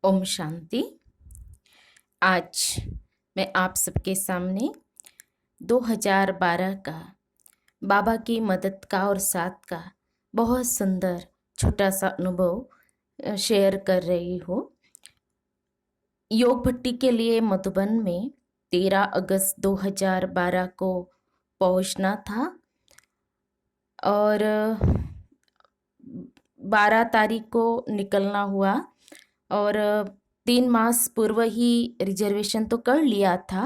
ओम शांति। आज मैं आप सबके सामने 2012 का बाबा की मदद का और साथ का बहुत सुंदर छोटा सा अनुभव शेयर कर रही हूँ। योग भट्टी के लिए मधुबन में 13 अगस्त 2012 को पहुँचना था और 12 तारीख को निकलना हुआ और 3 मास पूर्व ही रिजर्वेशन तो कर लिया था।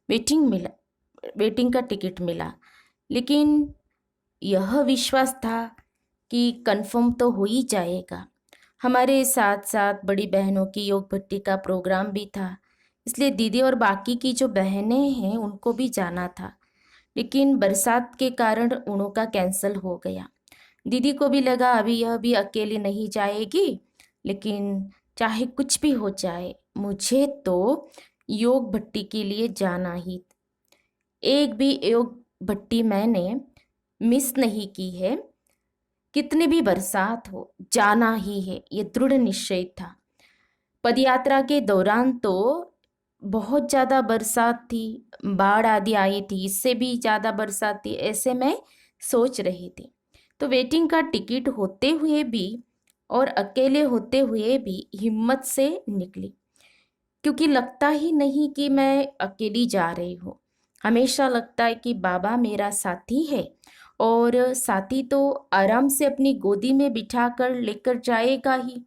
वेटिंग का टिकट मिला, लेकिन यह विश्वास था कि कंफर्म तो हो ही जाएगा। हमारे साथ साथ बड़ी बहनों की योग भट्टी का प्रोग्राम भी था, इसलिए दीदी और बाकी की जो बहनें हैं उनको भी जाना था, लेकिन बरसात के कारण उनका कैंसिल हो गया। दीदी को भी लगा अभी यह भी अकेली नहीं जाएगी, लेकिन चाहे कुछ भी हो जाए मुझे तो योग भट्टी के लिए जाना ही। एक भी योग भट्टी मैंने मिस नहीं की है, कितनी भी बरसात हो जाना ही है, ये दृढ़ निश्चय था। पदयात्रा के दौरान तो बहुत ज़्यादा बरसात थी, बाढ़ आदि आई थी, इससे भी ज़्यादा बरसात थी, ऐसे मैं सोच रही थी। तो वेटिंग का टिकट होते हुए भी और अकेले होते हुए भी हिम्मत से निकली, क्योंकि लगता ही नहीं कि मैं अकेली जा रही हूँ। हमेशा लगता है कि बाबा मेरा साथी है और साथी तो आराम से अपनी गोदी में बिठा कर लेकर जाएगा ही।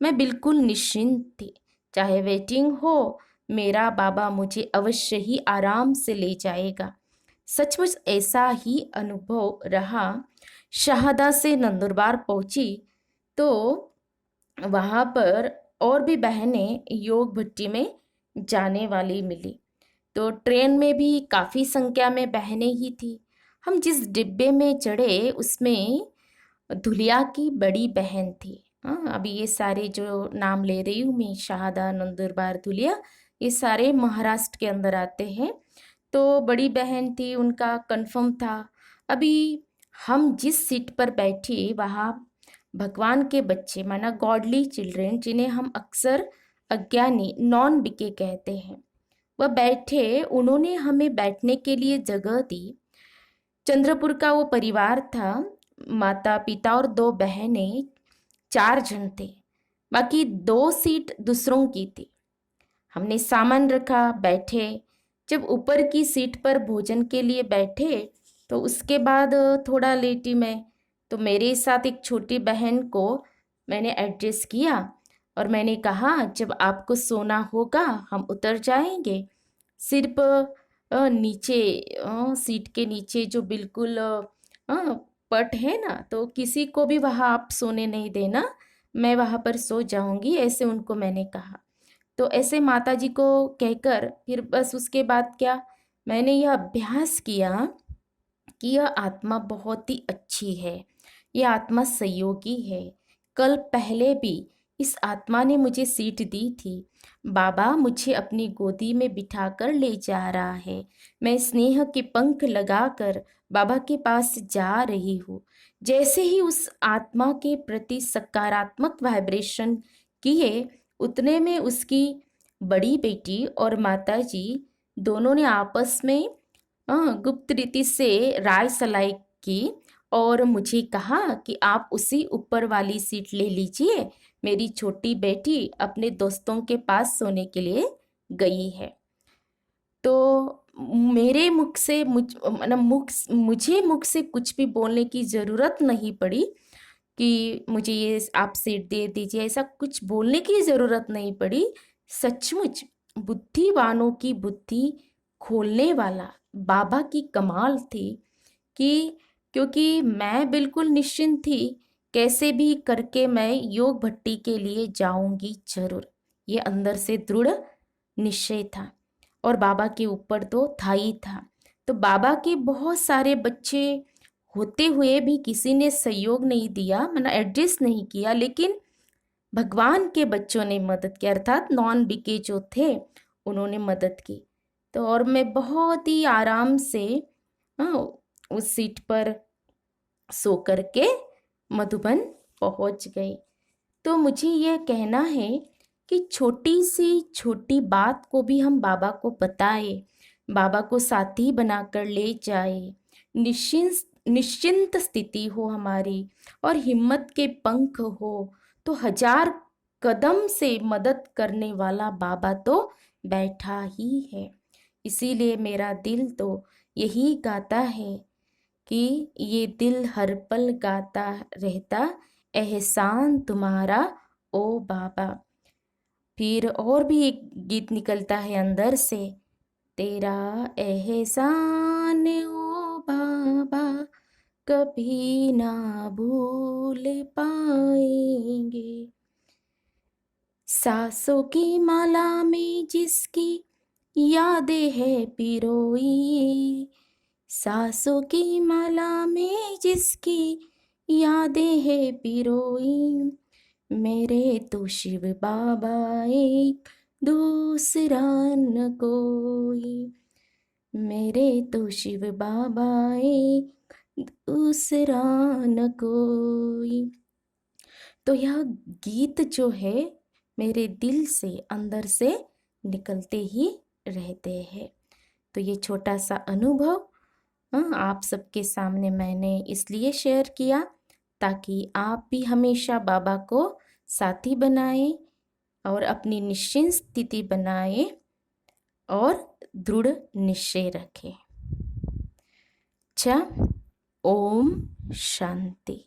मैं बिल्कुल निश्चिंत थी, चाहे वेटिंग हो, मेरा बाबा मुझे अवश्य ही आराम से ले जाएगा। सचमुच ऐसा ही अनुभव रहा। शहादा से नंदुरबार पहुंची तो वहाँ पर और भी बहनें योग भट्टी में जाने वाली मिली, तो ट्रेन में भी काफ़ी संख्या में बहनें ही थी। हम जिस डिब्बे में चढ़े उसमें धुलिया की बड़ी बहन थी। हाँ, अभी ये सारे जो नाम ले रही हूँ मैं, शहादा, नंदुरबार, धुलिया, ये सारे महाराष्ट्र के अंदर आते हैं। तो बड़ी बहन थी, उनका कंफर्म था। अभी हम जिस सीट पर बैठे वहाँ भगवान के बच्चे, माना गॉडली चिल्ड्रेन, जिन्हें हम अक्सर अज्ञानी, नॉन बिके कहते हैं, वह बैठे। उन्होंने हमें बैठने के लिए जगह दी। चंद्रपुर का वो परिवार था, माता पिता और 2 बहनें, 4 जन थे। बाकी 2 सीट दूसरों की थी। हमने सामान रखा, बैठे। जब ऊपर की सीट पर भोजन के लिए बैठे तो उसके बाद थोड़ा लेटी मैं, तो मेरे साथ एक छोटी बहन को मैंने एडजस्ट किया और मैंने कहा जब आपको सोना होगा हम उतर जाएंगे। सिर्फ नीचे सीट के नीचे जो बिल्कुल पट है ना, तो किसी को भी वहाँ आप सोने नहीं देना, मैं वहाँ पर सो जाऊंगी, ऐसे उनको मैंने कहा। तो ऐसे माता जी को कहकर फिर बस उसके बाद क्या, मैंने यह अभ्यास किया कि यह आत्मा बहुत ही अच्छी है, यह आत्मा सहयोगी है। कल पहले भी इस आत्मा ने मुझे सीट दी थी। बाबा मुझे अपनी गोदी में बिठाकर ले जा रहा है। मैं स्नेह के पंख लगाकर बाबा के पास जा रही हूँ। जैसे ही उस आत्मा के प्रति सकारात्मक वाइब्रेशन किए, उतने में उसकी बड़ी बेटी और माता जी दोनों ने आपस में गुप्त रीति से राय सलाई की और मुझे कहा कि आप उसी ऊपर वाली सीट ले लीजिए, मेरी छोटी बेटी अपने दोस्तों के पास सोने के लिए गई है। तो मेरे मुख से मुझे मुख से कुछ भी बोलने की ज़रूरत नहीं पड़ी कि मुझे ये आप सीट दे दीजिए, ऐसा कुछ बोलने की ज़रूरत नहीं पड़ी। सचमुच बुद्धिवानों की बुद्धि खोलने वाला बाबा की कमाल थी कि क्योंकि मैं बिल्कुल निश्चिंत थी, कैसे भी करके मैं योग भट्टी के लिए जाऊंगी जरूर, ये अंदर से दृढ़ निश्चय था। और बाबा के ऊपर तो था ही था। तो बाबा के बहुत सारे बच्चे होते हुए भी किसी ने सहयोग नहीं दिया, मतलब एडजस्ट नहीं किया, लेकिन भगवान के बच्चों ने मदद की, अर्थात नॉन बीके जो थे उन्होंने मदद की। तो और मैं बहुत ही आराम से हाँ, उस सीट पर सो करके मधुबन पहुंच गई। तो मुझे यह कहना है कि छोटी सी छोटी बात को भी हम बाबा को बताए, बाबा को साथी बनाकर ले जाए, निश्चिंत स्थिति हो हमारी और हिम्मत के पंख हो, तो 1000 कदम से मदद करने वाला बाबा तो बैठा ही है। इसीलिए मेरा दिल तो यही गाता है कि ये दिल हर पल गाता रहता, एहसान तुम्हारा ओ बाबा। फिर और भी एक गीत निकलता है अंदर से, तेरा एहसान ओ बाबा कभी ना भूल पाएंगे। सांसों की माला में जिसकी यादें है पिरोई, सांसों की माला में जिसकी यादें है पिरोई, मेरे तो शिव बाबा एक दूसरा न कोई, मेरे तो शिव बाबा एक दूसरा न कोई। तो यह गीत जो है मेरे दिल से अंदर से निकलते ही रहते हैं। तो ये छोटा सा अनुभव आप सबके सामने मैंने इसलिए शेयर किया ताकि आप भी हमेशा बाबा को साथी बनाए और अपनी निश्चिंत स्थिति बनाए और दृढ़ निश्चय रखें। अच्छा, ओम शांति।